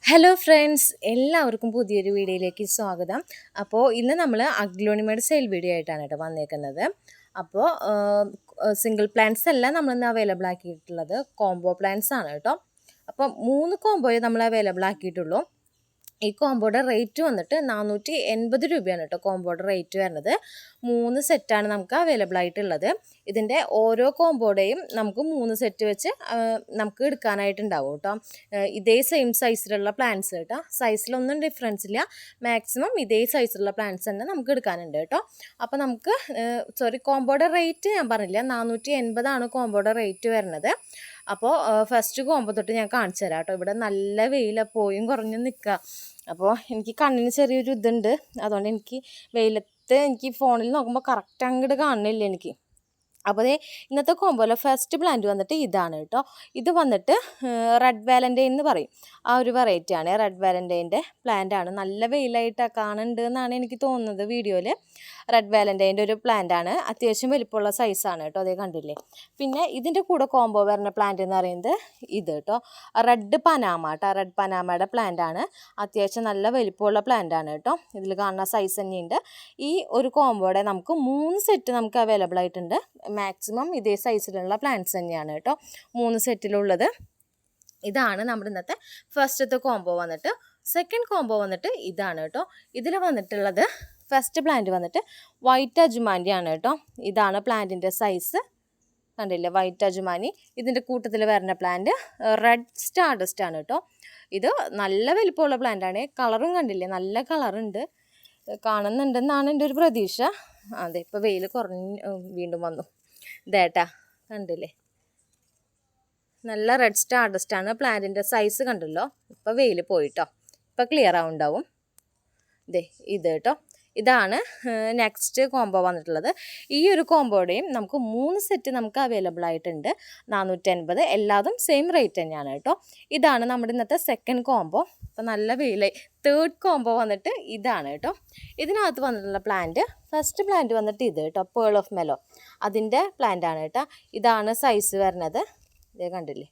Hello friends, എല്ലാവർക്കും പുതിയൊരു വീഡിയോയിലേക്ക് സ്വാഗതം. അപ്പോൾ ഇന്ന് നമ്മൾ അഗ്ലോണിമയുടെ സെയിൽ വീഡിയോ ആയിട്ടാണ് കേട്ടോ വന്നേക്കുന്നത്. അപ്പോൾ സിംഗിൾ പ്ലാന്റ്സ് അല്ല നമ്മളിന്ന് അവൈലബിൾ ആക്കിയിട്ടുള്ളത്, കോംബോ പ്ലാന്റ്സ് ആണ് കേട്ടോ. അപ്പം 3 കോംബോയെ നമ്മൾ അവൈലബിൾ ആക്കിയിട്ടുള്ളൂ. ഈ കോംബോയുടെ റേറ്റ് വന്നിട്ട് 480 രൂപയാണ് കേട്ടോ കോംബോയുടെ റേറ്റ് വരുന്നത്. 3 സെറ്റാണ് നമുക്ക് അവൈലബിൾ ആയിട്ടുള്ളത്. ഇതിൻ്റെ ഓരോ കോംബോയുടെയും നമുക്ക് 3 സെറ്റ് വെച്ച് നമുക്ക് എടുക്കാനായിട്ടുണ്ടാവും കേട്ടോ. ഇതേ സെയിം സൈസിലുള്ള പ്ലാന്റ്സ് കേട്ടോ, സൈസിലൊന്നും ഡിഫറൻസ് ഇല്ല. മാക്സിമം ഇതേ സൈസിലുള്ള പ്ലാന്റ്സ് തന്നെ നമുക്ക് എടുക്കാനുണ്ട് കേട്ടോ. അപ്പോൾ നമുക്ക് കോംബോയുടെ റേറ്റ് ഞാൻ പറഞ്ഞില്ല, 480 കോംബോയുടെ റേറ്റ് വരുന്നത്. അപ്പോൾ ഫസ്റ്റ് കോംബോ തൊട്ട് ഞാൻ കാണിച്ചു തരാം കേട്ടോ. ഇവിടെ നല്ല വെയില പോയും കുറഞ്ഞും നിൽക്കുക. അപ്പോൾ എനിക്ക് കണ്ണിന് ചെറിയൊരു ഇതുണ്ട്, അതുകൊണ്ട് എനിക്ക് വെയിലത്ത് എനിക്ക് ഫോണിൽ നോക്കുമ്പോൾ കറക്റ്റ് അങ്ങോട്ട് കാണുന്നില്ല എനിക്ക്. അപ്പോൾ ഇന്നത്തെ കോംബോയിലെ ഫസ്റ്റ് പ്ലാന്റ് വന്നിട്ട് ഇതാണ് കേട്ടോ. ഇത് വന്നിട്ട് റെഡ് വാലൻറ്റൈൻ എന്ന് പറയും, ആ ഒരു വെറൈറ്റിയാണ്. റെഡ് വാലൻറ്റൈൻ്റെ പ്ലാന്റ് ആണ്. നല്ല വെയിലായിട്ട് കാണുന്നുണ്ട് എന്നാണ് എനിക്ക് തോന്നുന്നത് വീഡിയോയിൽ. റെഡ് വാലൻറ്റൈൻ്റെ ഒരു പ്ലാന്റ് ആണ്, അത്യാവശ്യം വലിപ്പമുള്ള സൈസാണ് കേട്ടോ. അതേ കണ്ടില്ലേ. പിന്നെ ഇതിൻ്റെ കൂടെ കോംബോ വരുന്ന പ്ലാന്റ് എന്ന് പറയുന്നത് ഇത് കേട്ടോ, റെഡ് പനാമ കേട്ടോ. റെഡ് പനാമയുടെ പ്ലാന്റ് ആണ്, അത്യാവശ്യം നല്ല വലിപ്പമുള്ള പ്ലാന്റ് ആണ് കേട്ടോ. ഇതിൽ കാണുന്ന സൈസ് തന്നെയുണ്ട്. ഈ ഒരു കോംബോയുടെ നമുക്ക് 3 സെറ്റ് നമുക്ക് അവൈലബിൾ ആയിട്ടുണ്ട്. മാക്സിമം ഇതേ സൈസിലുള്ള പ്ലാന്റ്സ് തന്നെയാണ് കേട്ടോ 3 സെറ്റിലുള്ളത്. ഇതാണ് നമ്മുടെ ഇന്നത്തെ ഫസ്റ്റത്തെ കോംബോ വന്നിട്ട്. സെക്കൻഡ് കോംബോ വന്നിട്ട് ഇതാണ് കേട്ടോ. ഇതിൽ വന്നിട്ടുള്ളത് ഫസ്റ്റ് പ്ലാന്റ് വന്നിട്ട് വൈറ്റ് അജുമാനി ആണ് കേട്ടോ. ഇതാണ് പ്ലാന്റിൻ്റെ സൈസ്, കണ്ടില്ലേ, വൈറ്റ് അജുമാനി. ഇതിൻ്റെ കൂട്ടത്തിൽ വരുന്ന പ്ലാന്റ് റെഡ് സ്റ്റാർഡസ്റ്റ് ആണ് കേട്ടോ. ഇത് നല്ല വലിപ്പമുള്ള പ്ലാന്റ് ആണ്. കളറും കണ്ടില്ലേ, നല്ല കളറുണ്ട്, കാണുന്നുണ്ടെന്നാണ് എൻ്റെ ഒരു പ്രതീക്ഷ. അതെ, ഇപ്പോൾ വെയിൽ വീണ്ടും വന്നു. ഇതേട്ടാ കണ്ടില്ലേ, നല്ല റെഡ് സ്റ്റാർഡസ്റ്റ് ആണ്. പ്ലാന്റിൻ്റെ സൈസ് കണ്ടല്ലോ. ഇപ്പോൾ വെയിൽ പോയിട്ടോ, ഇപ്പോൾ ക്ലിയർ ആവുണ്ടാവും. ഇത് കേട്ടോ, ഇതാണ് നെക്സ്റ്റ് കോംബോ വന്നിട്ടുള്ളത്. ഈ ഒരു കോംബോയുടെയും നമുക്ക് 3 സെറ്റ് നമുക്ക് അവൈലബിൾ ആയിട്ടുണ്ട്. 480, എല്ലാതും സെയിം റേറ്റ് തന്നെയാണ് കേട്ടോ. ഇതാണ് നമ്മുടെ ഇന്നത്തെ സെക്കൻഡ് കോംബോ. അപ്പോൾ നല്ല വെയിലായി. തേർഡ് കോംബോ വന്നിട്ട് ഇതാണ് കേട്ടോ. ഇതിനകത്ത് വന്നിട്ടുള്ള പ്ലാന്റ്, ഫസ്റ്റ് പ്ലാന്റ് വന്നിട്ട് ഇത് കേട്ടോ, പേൾ ഓഫ് മെലോ, അതിൻ്റെ പ്ലാന്റ് ആണ് കേട്ടോ. ഇതാണ് സൈസ് വരുന്നത്, ഇതേ കണ്ടില്ലേ.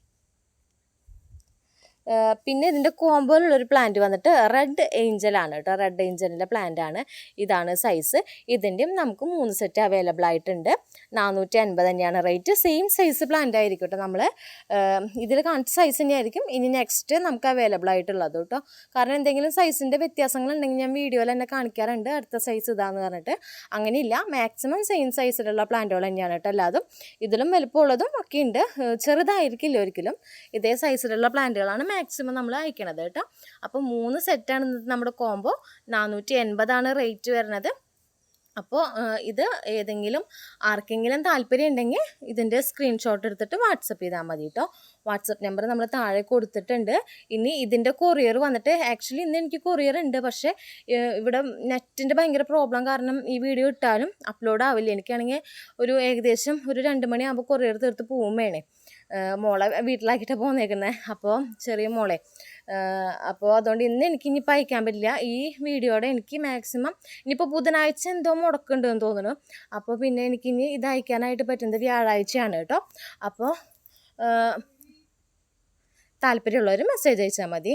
പിന്നെ ഇതിൻ്റെ കോംബോയിലുള്ളൊരു പ്ലാന്റ് വന്നിട്ട് റെഡ് ഏഞ്ചൽ ആണ് കേട്ടോ. റെഡ് ഏഞ്ചലിൻ്റെ പ്ലാന്റ് ആണ്. ഇതാണ് സൈസ്. ഇതിൻ്റെയും നമുക്ക് 3 സെറ്റ് അവൈലബിൾ ആയിട്ടുണ്ട്. 480 തന്നെയാണ് റേറ്റ്. സെയിം സൈസ് പ്ലാന്റ് ആയിരിക്കും കേട്ടോ. നമ്മൾ ഇതിൽ കാണിച്ച സൈസ് തന്നെയായിരിക്കും ഇനി നെക്സ്റ്റ് നമുക്ക് അവൈലബിൾ ആയിട്ടുള്ളത് കേട്ടോ. കാരണം എന്തെങ്കിലും സൈസിൻ്റെ വ്യത്യാസങ്ങളുണ്ടെങ്കിൽ ഞാൻ വീഡിയോയിൽ തന്നെ കാണിക്കാറുണ്ട്, അടുത്ത സൈസ് ഇതാന്ന് പറഞ്ഞിട്ട്. അങ്ങനെയില്ല, മാക്സിമം സെയിം സൈസിലുള്ള പ്ലാന്റുകൾ തന്നെയാണ് കേട്ടോ. അല്ലാതും ഇതിലും വലുപ്പമുള്ളതും ഒക്കെ ഉണ്ട്, ചെറുതായിരിക്കില്ല ഒരിക്കലും. ഇതേ സൈസിലുള്ള പ്ലാന്റുകളാണ് മാക്സിമം നമ്മൾ അയക്കണത് കേട്ടോ. അപ്പോൾ 3 സെറ്റാണ് നമ്മുടെ കോംബോ. 480 റേറ്റ് വരുന്നത്. അപ്പോൾ ഇത് ഏതെങ്കിലും ആർക്കെങ്കിലും താല്പര്യം ഉണ്ടെങ്കിൽ ഇതിൻ്റെ സ്ക്രീൻഷോട്ട് എടുത്തിട്ട് വാട്സപ്പ് ചെയ്താൽ മതി കേട്ടോ. വാട്സപ്പ് നമ്പർ നമ്മൾ താഴെ കൊടുത്തിട്ടുണ്ട്. ഇനി ഇതിൻ്റെ കൊറിയർ വന്നിട്ട്, ആക്ച്വലി ഇന്ന് എനിക്ക് കൊറിയർ ഉണ്ട്, പക്ഷേ ഇവിടെ നെറ്റിൻ്റെ ഭയങ്കര പ്രോബ്ലം കാരണം ഈ വീഡിയോ ഇട്ടാലും അപ്ലോഡ് ആവില്ല. എനിക്കാണെങ്കിൽ ഏകദേശം ഒരു 2 മണിയാകുമ്പോൾ കൊറിയർ തീർത്ത് പോവും വേണേ. മോളെ വീട്ടിലാക്കിയിട്ട് പോന്നേക്കുന്നത്, അപ്പോൾ ചെറിയ മോളെ. അപ്പോൾ അതുകൊണ്ട് ഇന്ന് എനിക്ക് ഇനിയിപ്പോൾ അയക്കാൻ പറ്റില്ല. ഈ വീഡിയോയുടെ എനിക്ക് മാക്സിമം ഇനിയിപ്പോൾ ബുധനാഴ്ച എന്തോ മുടക്കുന്നുണ്ടെന്ന് തോന്നുന്നു. അപ്പോൾ പിന്നെ എനിക്കിനി ഇത് അയക്കാനായിട്ട് പറ്റുന്നത് വ്യാഴാഴ്ചയാണ് കേട്ടോ. അപ്പോൾ താല്പര്യമുള്ളവർ മെസ്സേജ് അയച്ചാൽ മതി.